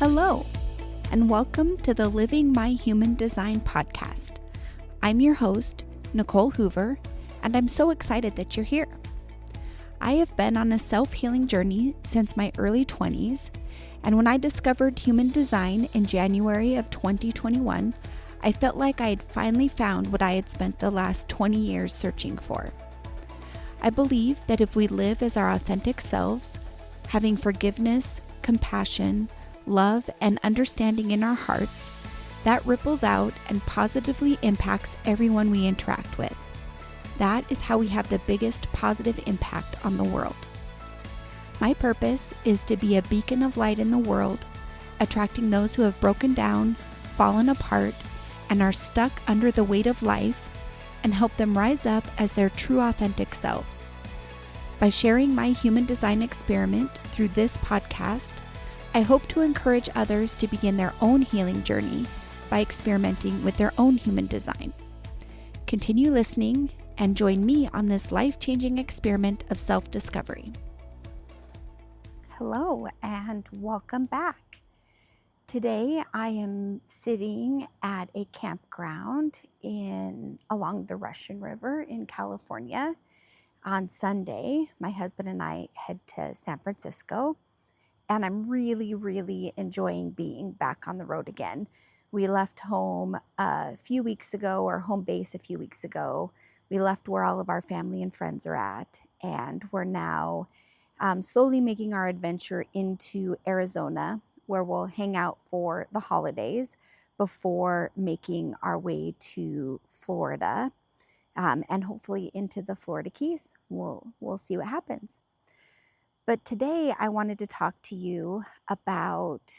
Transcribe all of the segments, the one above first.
Hello, and welcome to the Living My Human Design podcast. I'm your host, Nicole Hoover, and I'm so excited that you're here. I have been on a self-healing journey since my early 20s, and when I discovered human design in January of 2021, I felt like I had finally found what I had spent the last 20 years searching for. I believe that if we live as our authentic selves, having forgiveness, compassion, love, and understanding in our hearts, that ripples out and positively impacts everyone we interact with. That is how we have the biggest positive impact on the world. My purpose is to be a beacon of light in the world, attracting those who have broken down, fallen apart, and are stuck under the weight of life, and help them rise up as their true authentic selves. By sharing my human design experiment through this podcast, I hope to encourage others to begin their own healing journey by experimenting with their own human design. Continue listening and join me on this life-changing experiment of self-discovery. Hello and welcome back. Today I am sitting at a campground along the Russian River in California. On Sunday, my husband and I head to San Francisco. And I'm really enjoying being back on the road again. We left home a few weeks ago, or home base a few weeks ago. We left where all of our family and friends are at. And we're now slowly making our adventure into Arizona, where we'll hang out for the holidays before making our way to Florida and hopefully into the Florida Keys. We'll see what happens. But today I wanted to talk to you about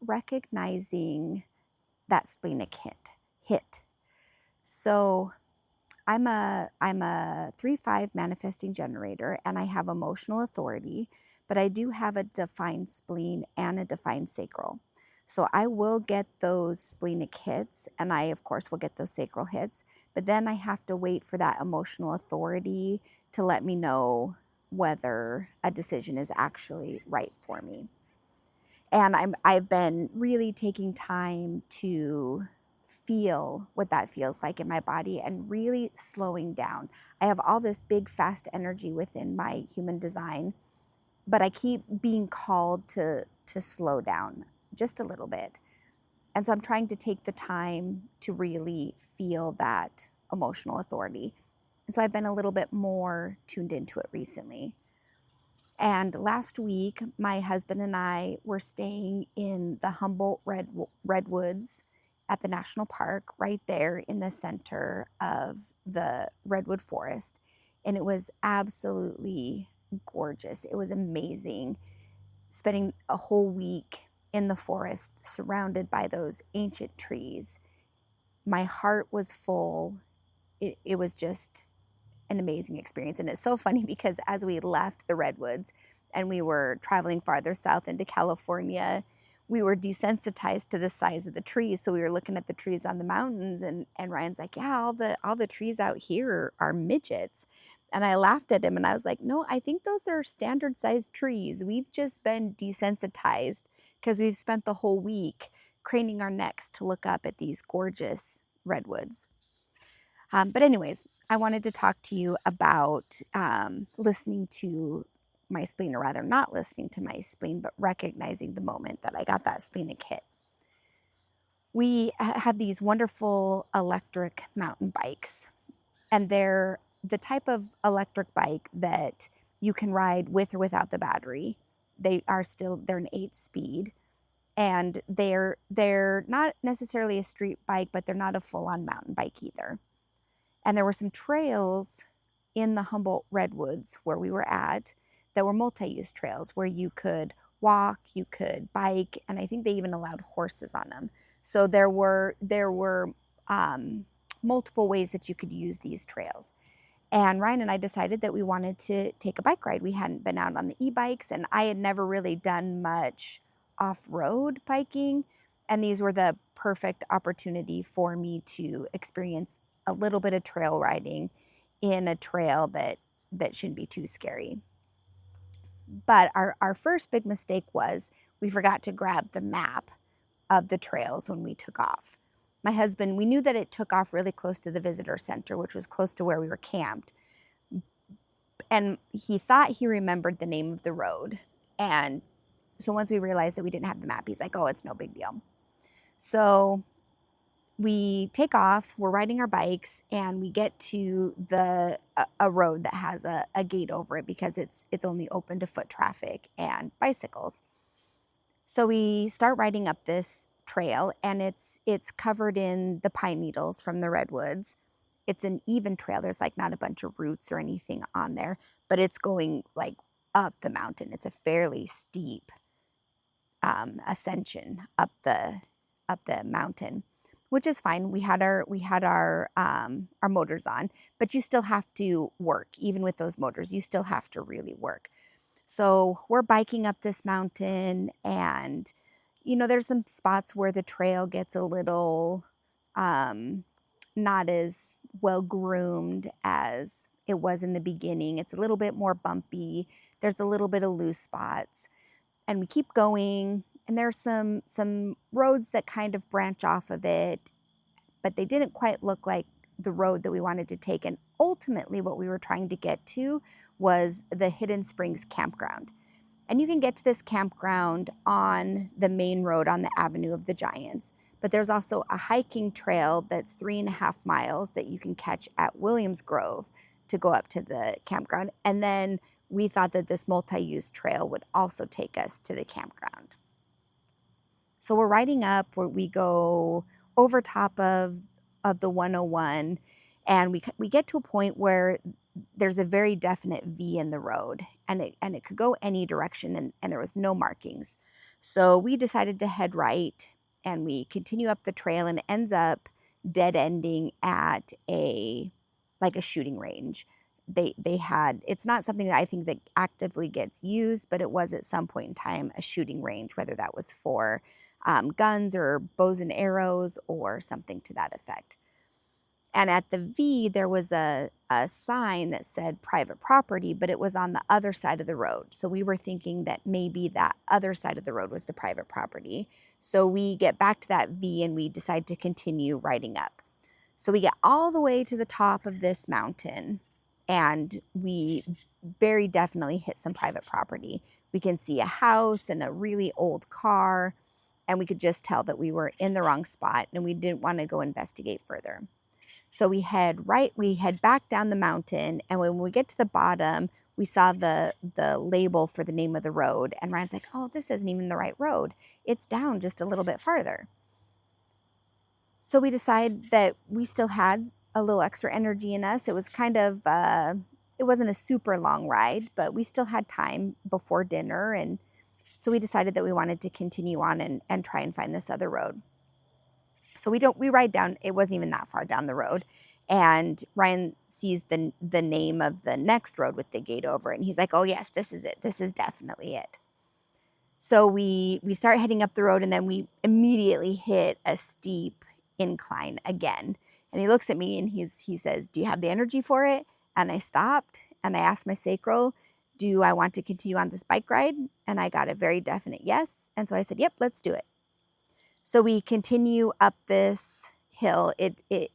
recognizing that splenic hit. So I'm a 3/5 manifesting generator, and I have emotional authority, but I do have a defined spleen and a defined sacral. So I will get those splenic hits, and I of course will get those sacral hits, but then I have to wait for that emotional authority to let me know whether a decision is actually right for me. And I've been really taking time to feel what that feels like in my body and really slowing down. I have all this big, fast energy within my human design, but I keep being called to slow down just a little bit. And so I'm trying to take the time to really feel that emotional authority. And so I've been a little bit more tuned into it recently. And last week, my husband and I were staying in the Humboldt Redwoods at the national park, right there in the center of the redwood forest. And it was absolutely gorgeous. It was amazing spending a whole week in the forest surrounded by those ancient trees. My heart was full. It was just an amazing experience. And it's so funny because as we left the redwoods and we were traveling farther south into California, we were desensitized to the size of the trees. So we were looking at the trees on the mountains, and Ryan's like, yeah, all the trees out here are midgets. And I laughed at him and I was like, no, I think those are standard sized trees. We've just been desensitized because we've spent the whole week craning our necks to look up at these gorgeous redwoods. But anyways, I wanted to talk to you about listening to my spleen, or rather not listening to my spleen, but recognizing the moment that I got that splenic hit. We have these wonderful electric mountain bikes, and they're the type of electric bike that you can ride with or without the battery. They're an 8-speed, and they're not necessarily a street bike, but they're not a full-on mountain bike either. And there were some trails in the Humboldt Redwoods where we were at that were multi-use trails where you could walk, you could bike, and I think they even allowed horses on them. So there were multiple ways that you could use these trails. And Ryan and I decided that we wanted to take a bike ride. We hadn't been out on the e-bikes, and I had never really done much off-road biking, and these were the perfect opportunity for me to experience a little bit of trail riding in a trail that shouldn't be too scary. But our first big mistake was we forgot to grab the map of the trails when we took off. My husband, we knew that it took off really close to the visitor center, which was close to where we were camped. And he thought he remembered the name of the road. And so once we realized that we didn't have the map, he's like, oh, it's no big deal. So we take off, we're riding our bikes, and we get to a road that has a gate over it because it's only open to foot traffic and bicycles. So we start riding up this trail, and it's covered in the pine needles from the redwoods. It's an even trail. There's like not a bunch of roots or anything on there, but it's going like up the mountain. It's a fairly steep ascension up the mountain, which is fine. We had our motors on, but you still have to work. Even with those motors, you still have to really work. So we're biking up this mountain, and there's some spots where the trail gets a little not as well groomed as it was in the beginning. It's a little bit more bumpy. There's a little bit of loose spots, and we keep going. And there's some roads that kind of branch off of it, but they didn't quite look like the road that we wanted to take. And ultimately, what we were trying to get to was the Hidden Springs campground. And you can get to this campground on the main road on the Avenue of the Giants. But there's also a hiking trail that's 3.5 miles that you can catch at Williams Grove to go up to the campground. And then we thought that this multi-use trail would also take us to the campground. So we're riding up, where we go over top of the 101, and we get to a point where there's a very definite V in the road, and it could go any direction, and there was no markings. So we decided to head right, and we continue up the trail, and it ends up dead ending at a shooting range. They had, it's not something that I think that actively gets used, but it was at some point in time a shooting range, whether that was for guns or bows and arrows or something to that effect. And at the V, there was a sign that said private property, but it was on the other side of the road. So we were thinking that maybe that other side of the road was the private property. So we get back to that V, and we decide to continue riding up. So we get all the way to the top of this mountain, and we very definitely hit some private property. We can see a house and a really old car, and we could just tell that we were in the wrong spot, and we didn't want to go investigate further. So we head back down the mountain, and when we get to the bottom, we saw the label for the name of the road, and Ryan's like, oh, this isn't even the right road. It's down just a little bit farther. So we decide that we still had a little extra energy in us. It was kind of, it wasn't a super long ride, but we still had time before dinner, and so we decided that we wanted to continue on and try and find this other road. So we ride down, it wasn't even that far down the road, and Ryan sees the name of the next road with the gate over it, and he's like, oh yes, this is it. This is definitely it. So we start heading up the road, and then we immediately hit a steep incline again. And he looks at me, and he says, do you have the energy for it? And I stopped, and I asked my sacral, do I want to continue on this bike ride? And I got a very definite yes. And so I said, yep, let's do it. So we continue up this hill,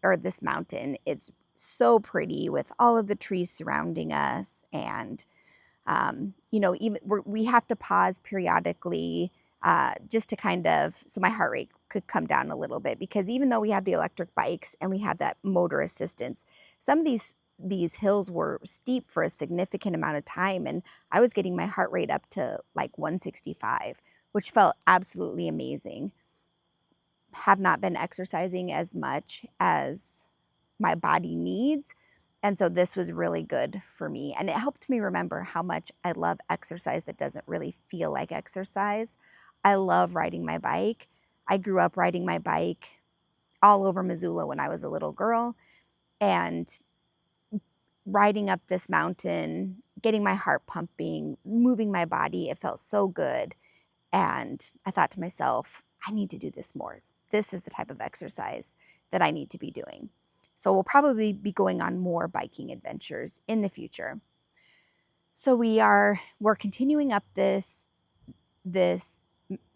or this mountain. It's so pretty with all of the trees surrounding us, and even we have to pause periodically just to kind of, so my heart rate could come down a little bit, because even though we have the electric bikes and we have that motor assistance, some of these hills were steep for a significant amount of time, and I was getting my heart rate up to like 165, which felt absolutely amazing. Have not been exercising as much as my body needs, and so this was really good for me, and it helped me remember how much I love exercise that doesn't really feel like exercise. I love riding my bike. I grew up riding my bike all over Missoula when I was a little girl, and riding up this mountain, getting my heart pumping, moving my body, it felt so good. And I thought to myself, I need to do this more. This is the type of exercise that I need to be doing. So we'll probably be going on more biking adventures in the future. So we're continuing up this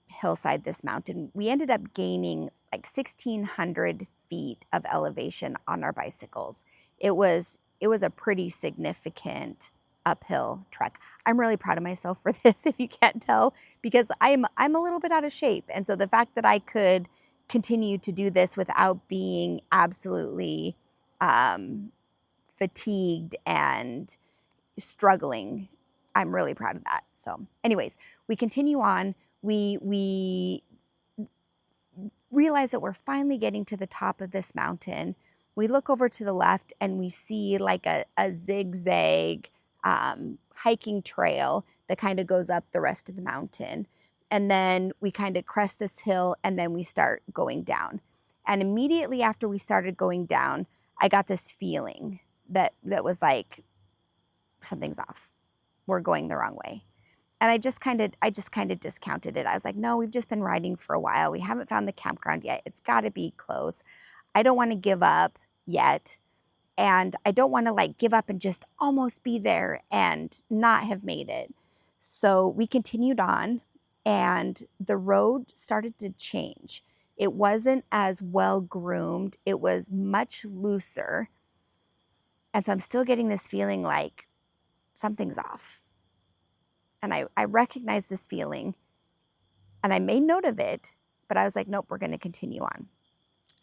hillside, this mountain. We ended up gaining like 1,600 feet of elevation on our bicycles. It was a pretty significant uphill trek. I'm really proud of myself for this, if you can't tell, because I'm a little bit out of shape. And so the fact that I could continue to do this without being absolutely fatigued and struggling, I'm really proud of that. So anyways, we continue on. We realize that we're finally getting to the top of this mountain. We look over to the left and we see like a zigzag hiking trail that kind of goes up the rest of the mountain. And then we kind of crest this hill and then we start going down. And immediately after we started going down, I got this feeling that was like, something's off. We're going the wrong way. And I just kind of discounted it. I was like, no, we've just been riding for a while. We haven't found the campground yet. It's got to be close. I don't want to give up yet. And I don't want to like give up and just almost be there and not have made it. So we continued on and the road started to change. It wasn't as well groomed. It was much looser. And so I'm still getting this feeling like something's off. And I recognized this feeling and I made note of it, but I was like, nope, we're going to continue on.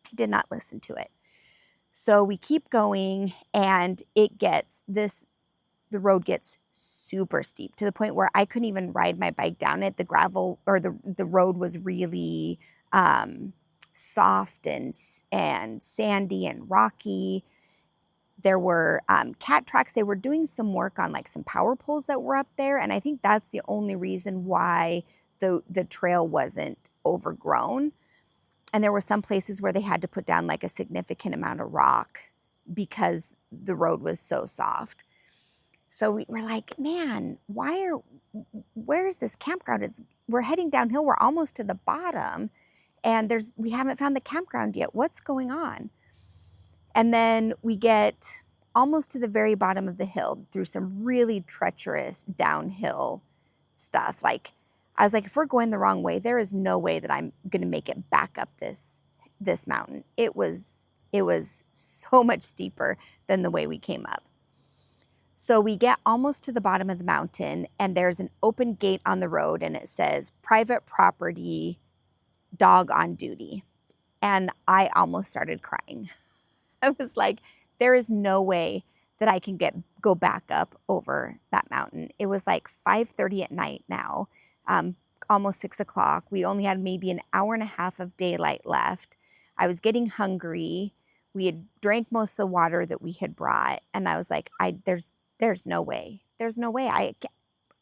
I did not listen to it. So we keep going and the road gets super steep to the point where I couldn't even ride my bike down it. The gravel or the road was really soft and sandy and rocky. There were cat tracks. They were doing some work on like some power poles that were up there. And I think that's the only reason why the trail wasn't overgrown. And there were some places where they had to put down like a significant amount of rock because the road was so soft. So we were like, man, where is this campground? We're heading downhill. We're almost to the bottom and we haven't found the campground yet. What's going on? And then we get almost to the very bottom of the hill through some really treacherous downhill stuff. Like, I was like, if we're going the wrong way, there is no way that I'm going to make it back up this mountain. It was so much steeper than the way we came up. So we get almost to the bottom of the mountain and there's an open gate on the road and it says private property, dog on duty. And I almost started crying. I was like, there is no way that I can go back up over that mountain. It was like 5:30 at night now, almost 6 o'clock. We only had maybe an hour and a half of daylight left. I was getting hungry. We had drank most of the water that we had brought. And I was like, there's no way. There's no way.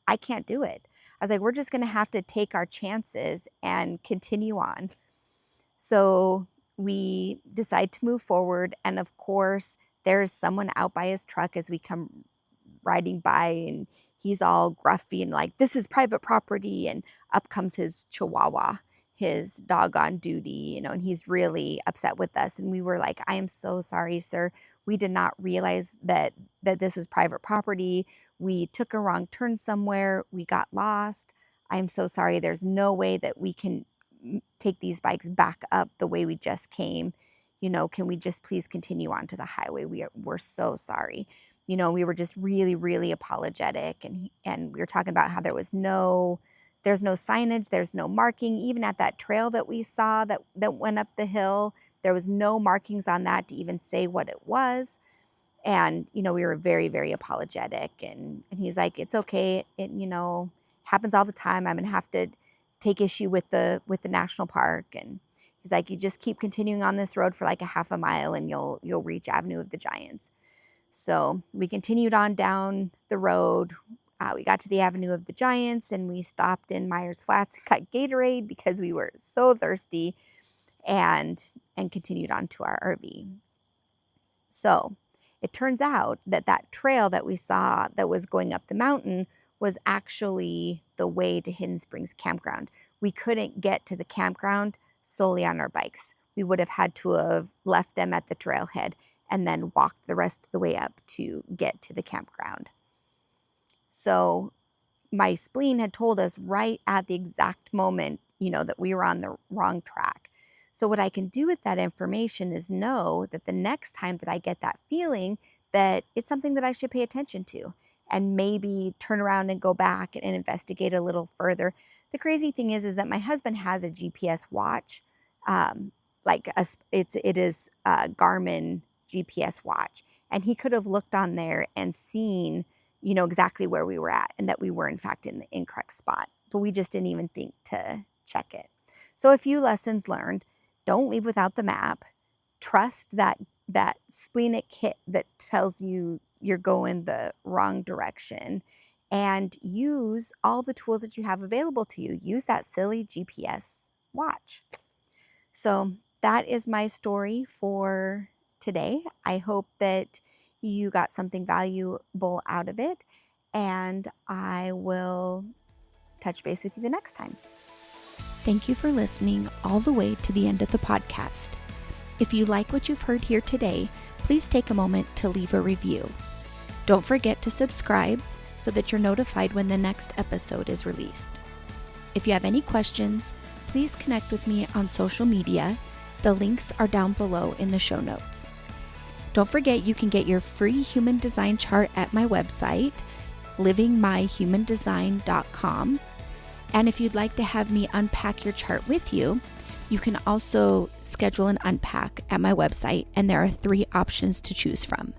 I can't do it. I was like, we're just going to have to take our chances and continue on. So we decide to move forward. And of course, there's someone out by his truck as we come riding by and he's all gruffy and like, this is private property. And up comes his Chihuahua, his dog on duty, and he's really upset with us. And we were like, I am so sorry, sir. We did not realize that this was private property. We took a wrong turn somewhere. We got lost. I'm so sorry. There's no way that we can take these bikes back up the way we just came. Can we just please continue on to the highway? We're so sorry. We were just really, really apologetic. And we were talking about how there's no signage, there's no marking. Even at that trail that we saw that went up the hill, there was no markings on that to even say what it was. And, we were very, very apologetic. And he's like, it's okay. It happens all the time. I'm going to have to take issue with the national park. And he's like, you just keep continuing on this road for like a half a mile and you'll reach Avenue of the Giants. So we continued on down the road. We got to the Avenue of the Giants and we stopped in Myers Flats and got Gatorade because we were so thirsty, and continued on to our RV. So it turns out that trail that we saw that was going up the mountain was actually the way to Hidden Springs Campground. We couldn't get to the campground solely on our bikes. We would have had to have left them at the trailhead and then walked the rest of the way up to get to the campground. So my spleen had told us right at the exact moment, that we were on the wrong track. So what I can do with that information is know that the next time that I get that feeling, that it's something that I should pay attention to, and maybe turn around and go back and investigate a little further. The crazy thing is that my husband has a GPS watch, it is a Garmin GPS watch, and he could have looked on there and seen, exactly where we were at, and that we were in fact in the incorrect spot, but we just didn't even think to check it. So a few lessons learned: don't leave without the map. Trust that splenic hit that tells you you're going the wrong direction, and use all the tools that you have available to you. Use that silly GPS watch. So that is my story for today. I hope that you got something valuable out of it, and I will touch base with you the next time. Thank you for listening all the way to the end of the podcast. If you like what you've heard here today, please take a moment to leave a review. Don't forget to subscribe so that you're notified when the next episode is released. If you have any questions, please connect with me on social media. The links are down below in the show notes. Don't forget you can get your free human design chart at my website, livingmyhumandesign.com. And if you'd like to have me unpack your chart with you, you can also schedule an unpack at my website, and there are 3 options to choose from.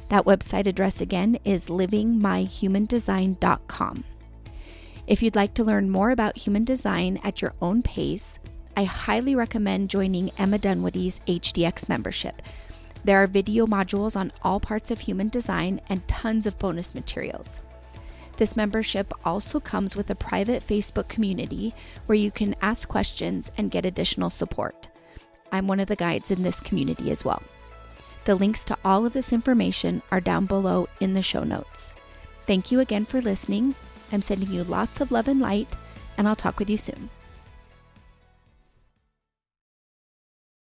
That website address again is livingmyhumandesign.com. If you'd like to learn more about human design at your own pace, I highly recommend joining Emma Dunwoody's HDX membership. There are video modules on all parts of human design and tons of bonus materials. This membership also comes with a private Facebook community where you can ask questions and get additional support. I'm one of the guides in this community as well. The links to all of this information are down below in the show notes. Thank you again for listening. I'm sending you lots of love and light, and I'll talk with you soon.